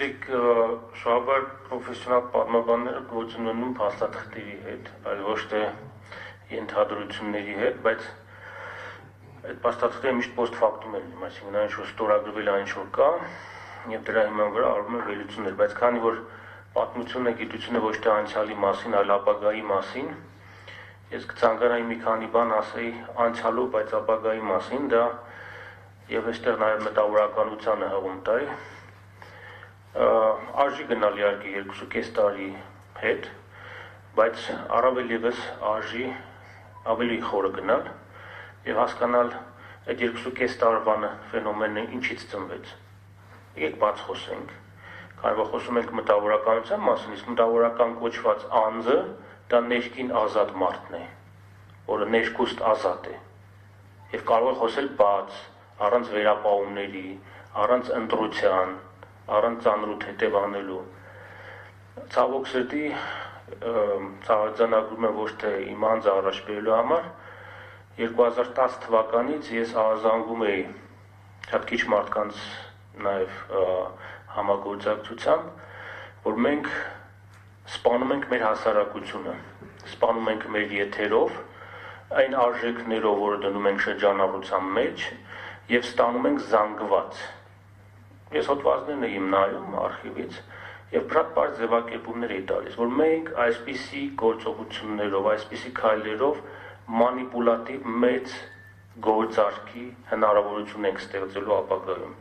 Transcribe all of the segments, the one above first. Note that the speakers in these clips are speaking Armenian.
Դիք շաբար պրոֆեսիոնալ պատմաբանները գործում ունեն փաստաթղթերի հետ, այլ ոչ թե ենթադրությունների հետ, բայց այդ փաստաթղթերը միշտ post-factum են, այսինքն այն ինչ որ ստորագրվել այն ինչ որ կա, եւ դրա հիման վրա արվում են վերլուծություններ, բայց քանի որ պատմությունը, գիտությունը ոչ թե անցյալի մասին, այլ ապագայի մասին, ես կցանկանայի մի քանի բան ասեի անցյալու, բայց ապագայի մասին, դա եւ այստեղ նաեւ մտավորականությանը հղում տայի արժի գնալ իհարկե 2.5 տարի հետ, բայց առավել եւս արժի ավելի խորը գնալ եւ հասկանալ այդ 2.5 տարվա ֆենոմենը ինչից ծնվեց։ Եկեք բաց խոսենք, քանի որ խոսում ենք մտավորականության մասին, իսկ մտավորական կոչված անձը դա ներքին ազատ մարդն է, որը ներքուստ ազատ է եւ կարող է խոսել բաց, առանց վերապահումների, առանց ընտրության, առանց ծանրութ հետևանելու։ Ցավոք սրտի ցավալցանագրում եմ ոչ թե իմ անձը առաջ բերելու համար 2010 թվականից ես ահազանգում էի շատ քիչ մարդկանց նաև համագործակցությամբ, որ մենք սպանում ենք մեր հասարակությունը, սպանում ենք մեր եթերով, այն արժեքներով, որը դնում ենք շրջանառության մեջ եւ ստանում ենք զանգված։ Ես հոդվածներն եմ նայում արխիվից եւ շատ բարձ ձևակերպումներ էի տալիս, որ մենք այսպիսի գործողություններով, այսպիսի քայլերով մանիպուլատիվ մեծ գործարքի հնարավորություն ենք ստեղծելու ապագայում։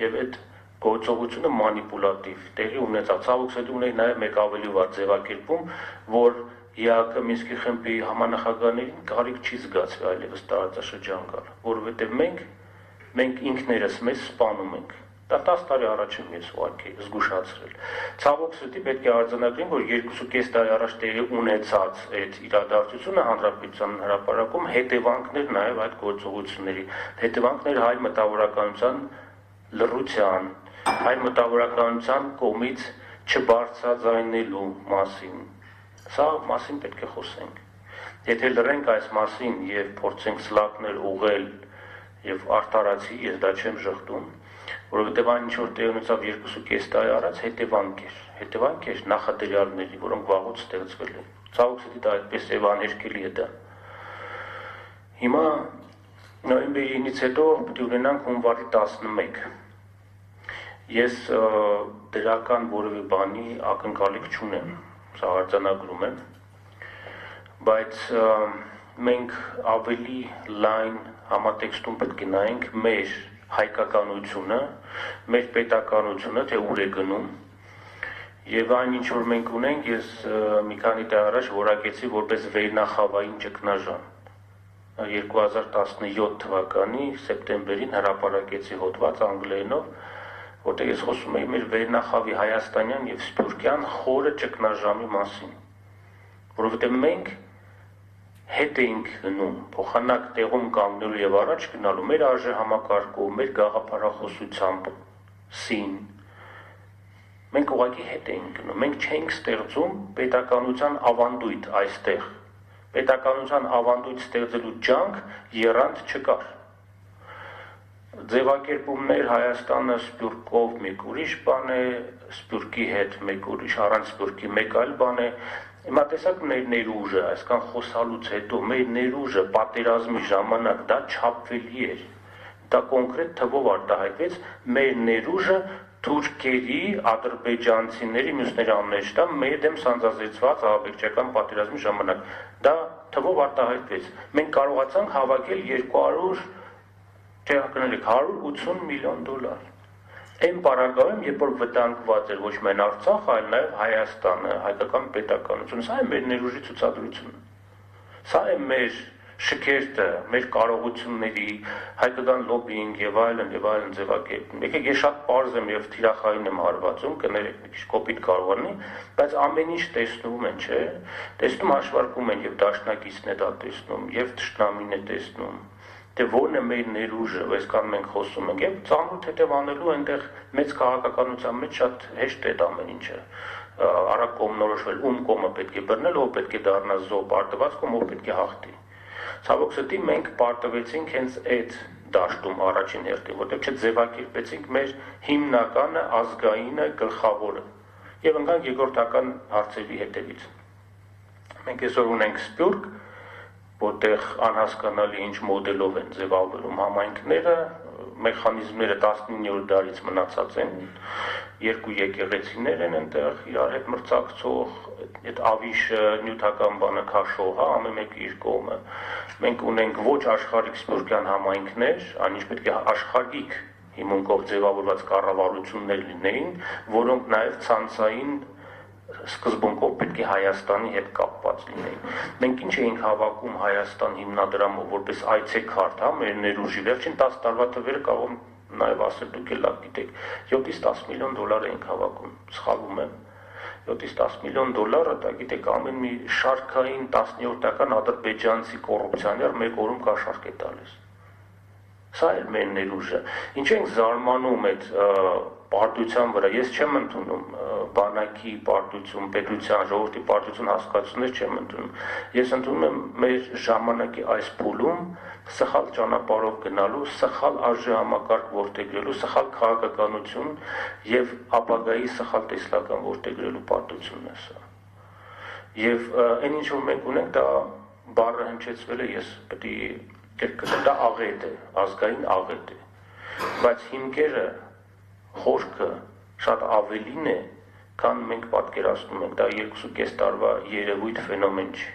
Եվ այդ գործողությունը մանիպուլատիվ տեղի ունեցավ։ Ցավոք սրտի ունեի նաեւ մեկ ավելի վատ ձևակերպում, որ ԵԱԿ Մինսկի խմբի համանախագահներին կարիք չի զգացվի այլևս տարածաշրջան գալ, որովհետեւ մենք ինքներս մեզ սպանում ենք։ Դա 10 տարի առաջ եմ ես ուղղակի զգուշացրել։ Ցավոք սրտի պետք է արձանագրեմ, որ 2.5 տարի առաջ տեղի ունեցած այդ իրադարձությունը հանրապետության հրապարակում հետևանքներ նաև այդ գործողությունների, հետևանքներ հայ մտավորականության լռության, հայ մտավորականության կողմից չբարձրաձայնելու մասին։ Սա մասին պետք է խոսենք։ Եթե լռենք այս մասին եւ փորձենք սլակներ ուղղել եւ արտարացի, ես դա չեմ ժխտում, որովհետեւ այն ինչ որ տեղի ունեցավ 2.5 տարի առաջ հետևանք էր նախադրյալների, որոնք վաղուց ստեղծվել են։ Ցավոք սրտի դա այդպես էվաներկելի է դա։ Հիմա նոյեմբերի 9-ից հետո պետք է ունենանք հունվարի 11։ Ես դրական որևէ բանի ակնկալիք չունեմ, սա արձանագրում եմ, բայց մենք ավելի լայն համատեքստում պետք է նայենք մեր հայկականությունը, մեր պետականությունը, թե ուր է գնում, եւ այն ինչ որ մենք ունենք, ես մի քանի տարի առաջ որակեցի որպես վերնախավային ճգնաժամ։ 2017 թվականի սեպտեմբերին հրապարակեցի հոդված անգլերենով, որտեղ ես խոսում էի մեր վերնախավի հայաստանյան եւ սփյուռքյան խորը ճգնաժամի մասին, որովհետեւ մենք հետ էինք գնում, փոխանակ տեղում կանգնելու եւ առաջ գնալու մեր արժեհամակարգով, մեր գաղափարախոսությամբ, սին։ Մենք ուղղակի հետ էինք գնում, մենք չէինք ստեղծում պետականության ավանդույթ այստեղ։ Պետականության ավանդույթ ստեղծելու ջանք եռանդ չկար։ Ձևակերպումներ Հայաստանը սփյուռքով մեկ ուրիշ բան է, սփյուռքի հետ մեկ ուրիշ, առանց սփյուռքի մեկ այլ բան է։ Հիմա տեսակ մեր ներուժը, այսքան խոսալուց հետո մեր ներուժը պատերազմի ժամանակ դա չափվելի էր։ Դա կոնկրետ թվով արտահայտվեց մեր ներուժը թուրքերի, ադրբեջանցիների, մյուսների անուններ չտամ, մեր դեմ սանձազերծված ահաբեկչական պատերազմի ժամանակ։ Դա թվով արտահայտվեց։ Մենք կարողացանք հավաքել 180 միլիոն դոլար։ Այն պարագայում, երբ որ վտանգված էր ոչ միայն Արցախը, այլ նաև Հայաստանը, հայկական պետականությունը, սա է մեր ներուժի ցուցադրությունը։ Սա է մեր շքերթը, մեր կարողությունների, հայկական լոբինգ եւ այլն ձևակերպում։ Եկեք ես շատ պարզ եմ եւ թիրախային եմ հարվածում, կներեք մի քիչ կոպիտ կարող լինի, բայց ամեն ինչ տեսնում են, չէ՞։ Տեսնում հաշվարկում են եւ դաշնակիցն է դա տեսնում, եւ թշնամին է տեսնում։ Թե որն է մեր ներուժը, այսքան մենք խոսում ենք, եւ ծանոթ հետևանելու այնտեղ մեծ քաղաքականության մեջ շատ հեշտ է ամեն ինչը։ Արագ կողմնորոշվել, ում կողմը պետք է բռնել, ով պետք է դառնա զոհ, պարտված կողմ, ով պետք է հաղթի։ Ցավոք սրտի մենք պարտվեցինք հենց այդ դաշտում առաջին հերթին, որտեղ չձևակերպեցինք մեր հիմնականը, ազգայինը, գլխավորը եւ ընկանք երկրորդական հարցերի հետևից։ Մենք այսօր ունենք Սփյուռք, որտեղ անհասկանալի ինչ մոդելով են ձևավորում համայնքները, մեխանիզմները 19-րդ դարից մնացած են, երկու եկեղեցիներ են այնտեղ իրար հետ մրցակցող, այդ ավիշը նյութական բանը քաշող, ամեն մեկը իր կողմը։ Մենք ունենք ոչ աշխարհիկ սփյուռքյան համայնքներ, այնինչ պետք է աշխարհիկ հիմունքով ձևավորված կառավարություններ լինեին, որոնք նաև ցանցային սկզբունքով պետք է Հայաստանի հետ կապված լինեին։ Մենք ինչ էինք հավաքում Հայաստան հիմնադրամով որպես այցեքարտ, մեր ներուժի վերջին 10 տարվա թվերը կարող նաև ասել դուք էլ լավ գիտեք, 7-ից 10 միլիոն դոլար էինք հավաքում, սխալվում եմ։ 7-ից 10 միլիոն դոլարը, դա գիտեք, ամեն մի շարքային 10-րդական ադրբեջանցի կոռուպցիոներ մեկ օրում կաշառք է տալիս։ Սա է մեր ներուժը։ Ինչ ենք զարմանում այդ պարտության վրա, ես չեմ ընդունում բանակի պարտություն, պետության, ժողովրդի պարտություն հասկացություններ չեմ ընդունում։ Ես ընդունում եմ մեր ժամանակի այս փուլում սխալ ճանապարհով գնալու, սխալ արժեհամակարգ որդեգրելու, սխալ քաղաքականություն եւ ապագայի սխալ տեսլական որդեգրելու պարտությունն է սա։ Եվ այն ինչ որ մենք ունենք, դա բառը հնչեցվել է, ես պետք է կերկրել, դա աղետ է, ազգային աղետ է, բայց հիմքերը, խորքը շատ ավելին է, քան մենք պատկերացնում ենք, դա 2.5 տարվա երևույթ ֆենոմեն չի։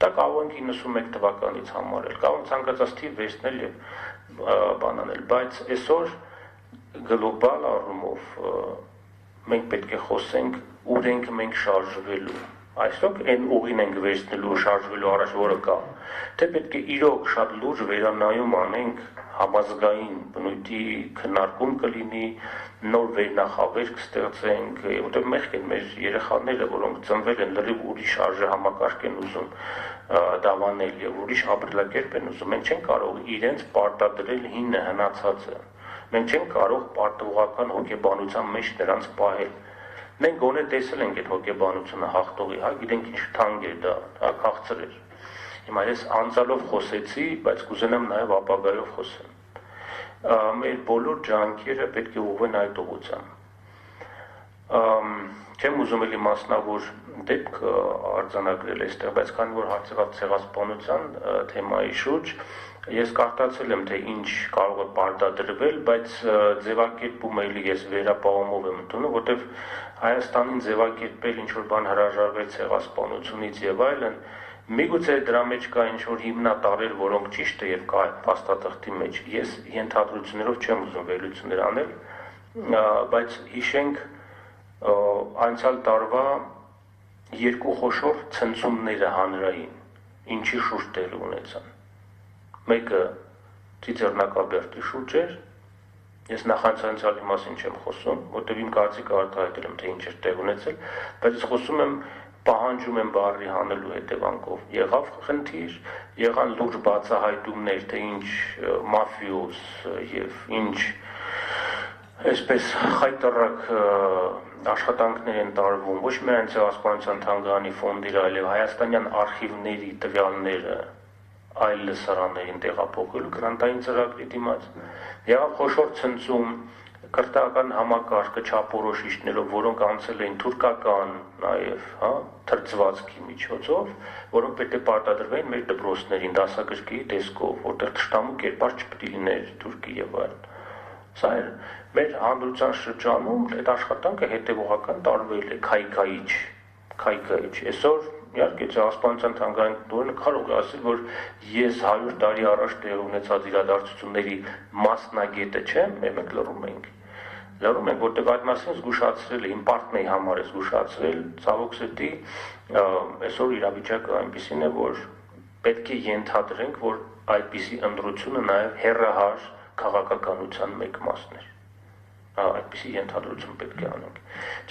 Դա կարող ենք 91 թվականից համարել, կարող ենք ցանկացած թիվ վերցնել եւ բանանել, բայց այսօր գլոբալ առումով մենք պետք է խոսենք ուր ենք մենք շարժվելու, այսօք այն ուղին ենք վերցնելու շարժվելու առաջ, որը կա, թե պետք է իրոք շատ լուրջ վերանայում անենք համազգային բնույթի քննարկում կլինի, նոր վերնախավեր կստեղծենք, որտեղ մեղք են մեր երեխաները, որոնք ծնվել են լրիվ ուրիշ արժեհամակարգ են ուզում դավանել եւ ուրիշ ապրելակերպ են ուզում, մենք չենք կարող իրենց պարտադրել հինը հնացածը, մենք չենք կարող պարտողական հոգեբանության մեջ նրանց պահել։ Մենք գոնե տեսել ենք այդ հոգեբանությունը հաղթողի, գիտենք ինչ թանկ էր դա, քաղցր էր։ Հիմա ես անցալով խոսեցի, բայց կուզենամ նաև ապագայով խոսեմ։ Մեր բոլոր ջանքերը պետք է ուղղվեն այդ ուղղությամբ։ Չեմ ուզում էլի մասնավոր դեպք արձանագրել այստեղ, բայց քանի որ հարցեղած ցեղասպանության թեմայի շուրջ, ես կարդացել եմ, թե ինչ կարող է պարտադրվել, բայց ձևակերպումը էլի ես վերապահումով եմ ընդունում, որտեղ Հայաստանին ձևակերպել ինչ-որ բան հրաժարվել ցեղասպանությունից եւ այլն, միգուցե դրա մեջ կա ինչ-որ հիմնատարրեր, որոնք ճիշտ է եւ կա փաստաթղթի մեջ։ Ես ենթադրություններով չեմ ուզում վերլուծություններ անել, բայց հիշենք անցյալ տարվա երկու խոշոր ցնցումները հանրային, ինչի շուրջ տեղ ունեցան։ Մեկը Ծիծեռնակաբերդի շուրջ էր, ես նախանցանցյալի մասին չեմ խոսում, որտեղ իմ կարծիքը արտահայտել եմ, թե ինչ էր տեղ ունեցել, բայց ես խոսում եմ պահանջում եմ բառի հանելու հետևանքով։ Եղավ խնդիր, եղան լուրջ բացահայտումներ, թե ինչ մաֆիոզ եւ ինչ այսպես խայտարակ աշխատանքներ են տարվում, ոչ միայն ցեղասպանության թանգարանի ֆոնդի, այլև հայաստանյան արխիվների տվյալները այլ լսարաններին տեղափոխելու գրանտային ծրագրի դիմաց։ Եղավ խոշոր ցնցում կրթական համակարգը չափորոշիչներով, որոնք անցել էին թուրքական նաև, թրծվածքի միջոցով, որոնք պետք է պարտադրվեին մեր դպրոցներին դասագրքի տեսքով, որտեղ թշնամու կերպար չպետք է լիներ Թուրքի եւ այլն։ Սա է մեր հանրության շրջանում այդ աշխատանքը հետևողական տարվել է քայքայիչ։ Այսօր իհարկե ցեղասպանության թանգարանի տնօրենը կարող է ասել, որ ես 100 տարի առաջ տեղ ունեցած իրադարձությունների մասնագետը չեմ, մենք լռում ենք, որտեղ այդ մասին զգուշացրել է, իմ պարտքն է համար է զգուշացրել, ցավոք սրտի, այսօր իրավիճակը այնպիսին է, որ պետք է ենթադրենք, որ այդպիսի ընտրությունը նաև հեռահար քաղաքականության մեկ մասն է։ Այդպիսի ենթադրություն պետք է անենք։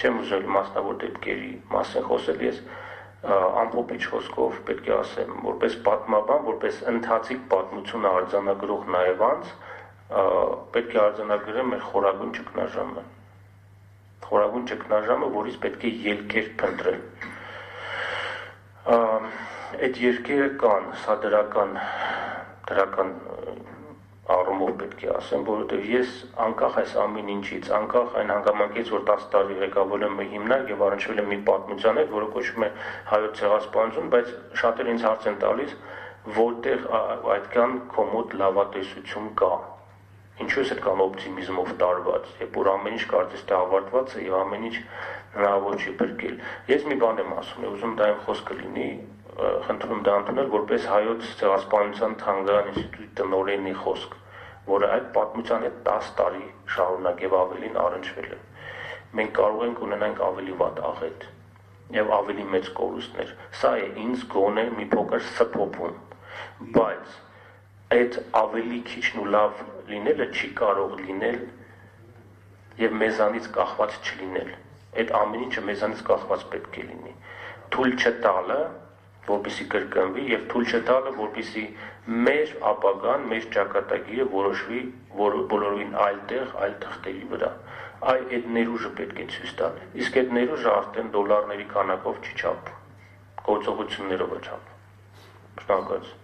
Չեմ ուզում մասնավոր դեպքերի մասին խոսել, ես ամփոփիչ խոսքով պետք է ասեմ, որպես պատմաբան, որպես ընթացիկ պատմությունը արձանագրող նաև անձ, պետք է արձանագրեմ մեր խորագույն ճգնաժամը։ Խորագույն ճգնաժամը, որից պետք է ելքեր փնտրել։ Այդ երկերը կան, սա դրական առումով պետք է ասեմ, որովհետև ես անկախ այս ամեն ինչից, անկախ այն հանգամանքից, որ 10 տարի ղեկավարել եմ մի հիմնարկ եւ առնչվել եմ մի պատմության հետ, որը կոչվում է հայոց ցեղասպանություն, բայց շատերը ինձ հարց են տալիս, որտեղ այդքան կոմոդ լավատեսություն կա։ Ինչու է այդքան օպտիմիզմով տարված, երբ որ ամեն ինչ կարծես թե ավարտված է եւ ամեն ինչ հնարավոր չի բրկել։ Ես մի բան եմ ասում, ուզում դա իմ խոսքը լինի, խնդրում դա ընդունել որպես հայոց ցեղասպանության թանգարան ինստիտուտի տնօրենի խոսք, որը այդ պատմության հետ 10 տարի շարունակ եւ ավելին առնչվել է։ Մենք կարող ենք ունենանք ավելի վատ աղետ եւ ավելի մեծ կորուստներ։ Սա է ինձ գոնե մի փոքր սփոփում, բայց այդ ավելի քիչն ու լավ լինելը չի կարող լինել եւ մեզանից կախված չլինել։ Այդ ամեն ինչը մեզանից կախված պետք է լինի։ Թույլ չտալը, որպեսզի կրկնվի եւ թույլ չտալը, որպեսզի մեր ապագան, մեր ճակատագիրը որոշվի բոլորովին այլ տեղ, այլ թղթերի վրա։ Այդ ներուժը պետք է ցույց տալ։ Իսկ այդ ներուժը արդեն դոլարների քանակով չի չափվում, գործողություններով է չափվում։ Շնորհակալություն։